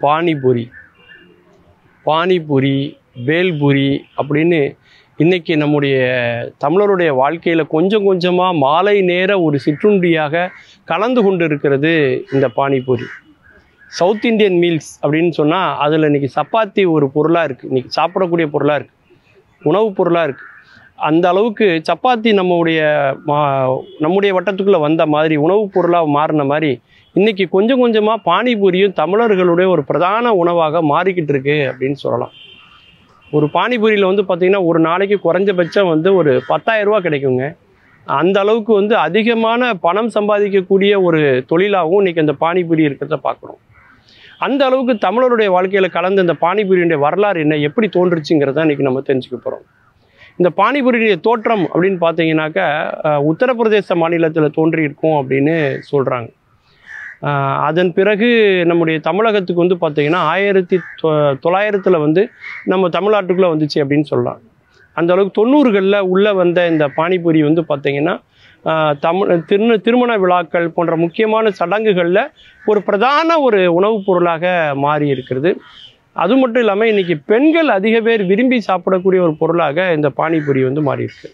பானிபூரி, பானிபூரி, பேல்பூரி அப்படின்னு இன்றைக்கி நம்முடைய தமிழருடைய வாழ்க்கையில் கொஞ்சம் கொஞ்சமாக மாலை நேர ஒரு சிற்றுண்டியாக கலந்து கொண்டு இருக்கிறது இந்த பானிபூரி. சவுத் இந்தியன் மீல்ஸ் அப்படின்னு சொன்னால் அதில் இன்றைக்கி சப்பாத்தி ஒரு பொருளாக இருக்குது, இன்றைக்கி சாப்பிடக்கூடிய பொருளாக இருக்குது, உணவுப் பொருளாக இருக்குது. அந்த அளவுக்கு சப்பாத்தி நம்முடைய வட்டத்துக்குள்ளே வந்த மாதிரி உணவுப் பொருளாக மாறின மாதிரி இன்றைக்கி கொஞ்சம் கொஞ்சமாக பானிபூரியும் தமிழர்களுடைய ஒரு பிரதான உணவாக மாறிக்கிட்டு இருக்கு அப்படின்னு சொல்லலாம். ஒரு பானிபூரியில் வந்து பார்த்திங்கன்னா ஒரு நாளைக்கு குறைஞ்சபட்சம் வந்து ஒரு 10,000 ரூபா கிடைக்குங்க. அந்த அளவுக்கு வந்து அதிகமான பணம் சம்பாதிக்கக்கூடிய ஒரு தொழிலாகவும் இன்றைக்கி அந்த பானிபூரி இருக்கிறத பார்க்குறோம். அந்த அளவுக்கு தமிழருடைய வாழ்க்கையில் கலந்து இந்த பானிபூரியுடைய வரலாறு என்ன, எப்படி தோன்றுச்சுங்கிறத இன்றைக்கி நம்ம தெரிஞ்சுக்க போகிறோம். இந்த பானிபூரியுடைய தோற்றம் அப்படின்னு பார்த்தீங்கன்னாக்கா உத்தரப்பிரதேச மாநிலத்தில் தோன்றியிருக்கும் அப்படின்னு சொல்கிறாங்க. அதன் பிறகு நம்முடைய தமிழகத்துக்கு வந்து பார்த்திங்கன்னா 1900 வந்து நம்ம தமிழ்நாட்டுக்குள்ளே வந்துச்சு அப்படின்னு சொல்லலாம். அந்த அளவுக்கு 90களில் உள்ளே வந்த இந்த பானிபூரி வந்து பார்த்திங்கன்னா திருமண விழாக்கள் போன்ற முக்கியமான சடங்குகளில் ஒரு பிரதான ஒரு உணவுப் பொருளாக மாறி இருக்கிறது. அது மட்டும் இல்லாமல் இன்றைக்கி பெண்கள் அதிக பேர் விரும்பி சாப்பிடக்கூடிய ஒரு பொருளாக இந்த பானிபூரி வந்து மாறி இருக்கு.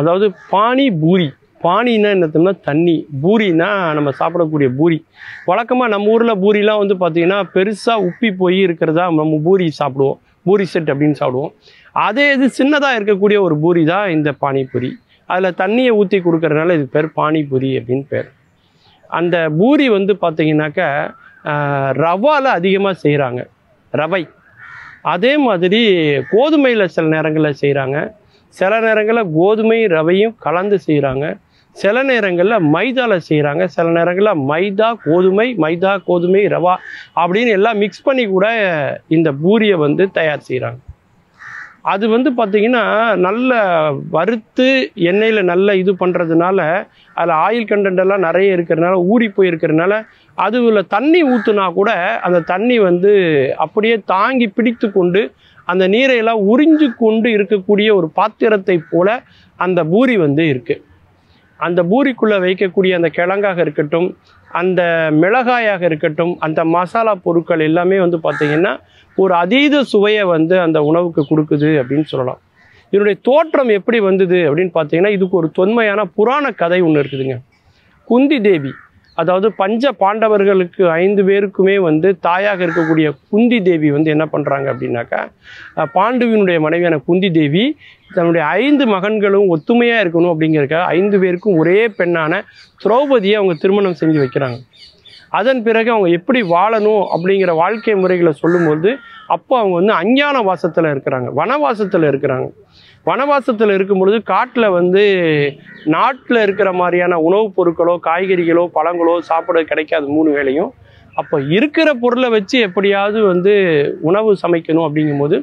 அதாவது பானிபூரி, பானின்னா என்னத்தோம்னா தண்ணி, பூரினா நம்ம சாப்பிடக்கூடிய பூரி. வழக்கமாக நம்ம ஊரில் பூரிலாம் வந்து பார்த்திங்கன்னா பெருசாக உப்பி போய் இருக்கிறதா நம்ம பூரி சாப்பிடுவோம், பூரி செட் அப்படின்னு சாப்பிடுவோம். அதே இது சின்னதாக இருக்கக்கூடிய ஒரு பூரி தான் இந்த பானிபூரி. அதில் தண்ணியை ஊற்றி கொடுக்கறதுனால இது பேர் பானிபூரி அப்படின்னு பேர். அந்த பூரி வந்து பார்த்திங்கனாக்கா ரவாவில் அதிகமாக செய்கிறாங்க, ரவை. அதே மாதிரி கோதுமையில் சில நேரங்களில் செய்கிறாங்க, சில நேரங்களில் கோதுமை ரவையும் கலந்து செய்கிறாங்க, சில நேரங்களில் மைதாவில் செய்கிறாங்க, சில நேரங்களில் மைதா கோதுமை ரவா அப்படின்னு எல்லாம் மிக்ஸ் பண்ணி கூட இந்த பூரியை வந்து தயார் செய்கிறாங்க. அது வந்து பார்த்திங்கன்னா நல்ல வறுத்து எண்ணெயில் நல்ல இது பண்ணுறதுனால அதில் ஆயில் கண்டென்ட் நிறைய இருக்கிறதுனால ஊறி போயிருக்கிறதுனால அதில் தண்ணி ஊற்றுனா கூட அந்த தண்ணி வந்து அப்படியே தாங்கி பிடித்து கொண்டு அந்த நீரையெல்லாம் உறிஞ்சு கொண்டு இருக்கக்கூடிய ஒரு பாத்திரத்தை போல அந்த பூரி வந்து இருக்குது. அந்த பூரிக்குள்ளே வைக்கக்கூடிய அந்த கிழங்காக இருக்கட்டும், அந்த மிளகாயாக இருக்கட்டும், அந்த மசாலா பொருட்கள் எல்லாமே வந்து பார்த்திங்கன்னா ஒரு அதீத சுவையை வந்து அந்த உணவுக்கு கொடுக்குது அப்படின்னு சொல்லலாம். இதனுடைய தோற்றம் எப்படி வந்தது அப்படின்னு பார்த்தீங்கன்னா இதுக்கு ஒரு தொன்மையான புராண கதை ஒன்று இருக்குதுங்க. குந்தி தேவி, அதாவது பஞ்ச பாண்டவர்களுக்கு 5 பேருக்குமே வந்து தாயாக இருக்கக்கூடிய குந்தி தேவி வந்து என்ன பண்ணுறாங்க அப்படின்னாக்கா, பாண்டுவினுடைய மனைவியான குந்தி தேவி தன்னுடைய 5 மகன்களும் ஒத்துமையாக இருக்கணும் அப்படிங்கிறதுக்காக 5 பேருக்கும் ஒரே பெண்ணான திரௌபதியை அவங்க திருமணம் செஞ்சு வைக்கிறாங்க. அதன் பிறகு அவங்க எப்படி வாழணும் அப்படிங்கிற வாழ்க்கை முறைகளை சொல்லும்போது அப்போ அவங்க வந்து அஞ்ஞான வாசத்தில் இருக்கிறாங்க, வனவாசத்தில் இருக்கிறாங்க. வனவாசத்தில் இருக்கும்பொழுது காட்டில் வந்து நாட்டில் இருக்கிற மாதிரியான உணவுப் பொருட்களோ காய்கறிகளோ பழங்களோ சாப்பிட கிடைக்காது 3 வேளையும். அப்போ இருக்கிற பொருளை வச்சு எப்படியாவது வந்து உணவு சமைக்கணும் அப்படிங்கும்போது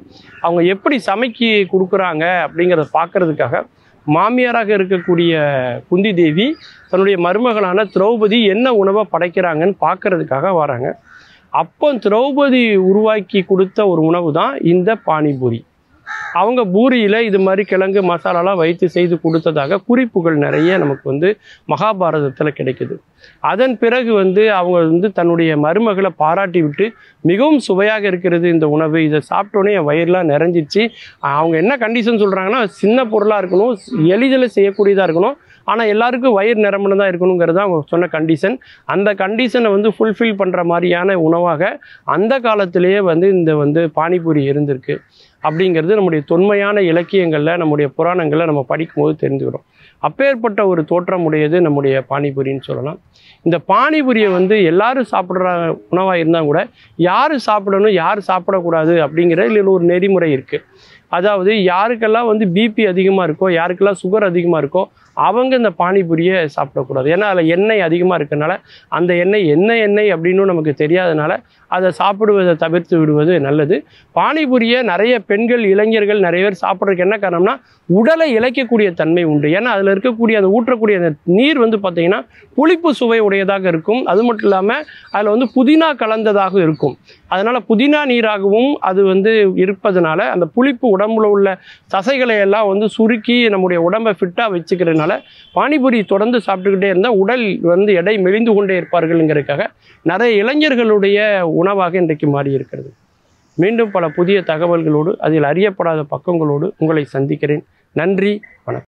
அவங்க எப்படி சமைக்கி கொடுக்குறாங்க அப்படிங்கிறத பார்க்குறதுக்காக மாமியாராக இருக்கக்கூடிய குந்தி தேவி தன்னுடைய மருமகளான திரௌபதி என்ன உணவை படைக்கிறாங்கன்னு பார்க்கறதுக்காக வராங்க. அப்போ திரௌபதி உருவாக்கி கொடுத்த ஒரு உணவு தான் இந்த பானிபூரி. அவங்க பூரியில் இது மாதிரி கிழங்கு மசாலாலாம் வைத்து செய்து கொடுத்ததாக குறிப்புகள் நிறைய நமக்கு வந்து மகாபாரதத்தில் கிடைக்குது. அதன் பிறகு வந்து அவங்க வந்து தன்னுடைய மருமகளை பாராட்டி விட்டு மிகவும் சுவையாக இருக்கிறது இந்த உணவு, இதை சாப்பிட்டோன்னே என் வயிறுலாம் நிறைஞ்சிச்சு. அவங்க என்ன கண்டிஷன் சொல்கிறாங்கன்னா சின்ன பொருளாக இருக்கணும், எளிதில் செய்யக்கூடியதாக இருக்கணும், ஆனால் எல்லாருக்கும் வயிறு நிரம்பினதாக இருக்கணுங்கிறது அவங்க சொன்ன கண்டிஷன். அந்த கண்டிஷனை வந்து ஃபுல்ஃபில் பண்ணுற மாதிரியான உணவாக அந்த காலத்திலேயே வந்து இந்த வந்து பானிபூரி இருந்திருக்கு அப்படிங்கிறது நம்முடைய தொன்மையான இலக்கியங்களில் நம்முடைய புராணங்களில் நம்ம படிக்கும்போது தெரிஞ்சுக்கிறோம். அப்பேற்பட்ட ஒரு தோற்றம் உடையது நம்முடைய பானிபூரின்னு சொல்லலாம். இந்த பானிபூரியை வந்து எல்லாரும் சாப்பிட்ற உணவாக இருந்தால் கூட யார் சாப்பிடணும் யார் சாப்பிடக்கூடாது அப்படிங்கிற இதில் ஒரு நெறிமுறை இருக்குது. அதாவது யாருக்கெல்லாம் வந்து பிபி அதிகமாக இருக்கோ, யாருக்கெல்லாம் சுகர் அதிகமாக இருக்கோ அவங்க இந்த பானிபூரியை சாப்பிடக்கூடாது. ஏன்னா அதில் எண்ணெய் அதிகமாக இருக்கிறனால அந்த எண்ணெய் என்ன எண்ணெய் அப்படின்னு நமக்கு தெரியாதனால அதை சாப்பிடுவதை தவிர்த்து விடுவது நல்லது. பானிபூரியை நிறைய பெண்கள் இளைஞர்கள் நிறைய பேர் சாப்பிட்றதுக்கு என்ன காரணம்னா உடலை இளைக்கக்கூடிய தன்மை உண்டு. ஏன்னா அதில் இருக்கக்கூடிய அந்த ஊற்றக்கூடிய அந்த நீர் வந்து பார்த்திங்கன்னா புளிப்பு சுவை உடையதாக இருக்கும். அது மட்டும் இல்லாமல் அதில் வந்து புதினா கலந்ததாக இருக்கும். அதனால் புதினா நீராகவும் அது வந்து இருப்பதனால அந்த புளிப்பு உடம்புல உள்ள தசைகளை எல்லாம் வந்து சுருக்கி நம்முடைய உடம்பை ஃபிட்டாக வச்சுக்கிறதுனால அதனால் பானிபூரி தொடர்ந்து சாப்பிட்டுக்கிட்டே இருந்தால் உடல் வந்து எடை மெலிந்து கொண்டே இருப்பார்கள்ங்கிறதுக்காக நிறைய இளைஞர்களுடைய உணவாக இன்றைக்கு மாறி இருக்கிறது. மீண்டும் பல புதிய தகவல்களோடு அதில் அறியப்படாத பக்கங்களோடு உங்களை சந்திக்கிறேன். நன்றி, வணக்கம்.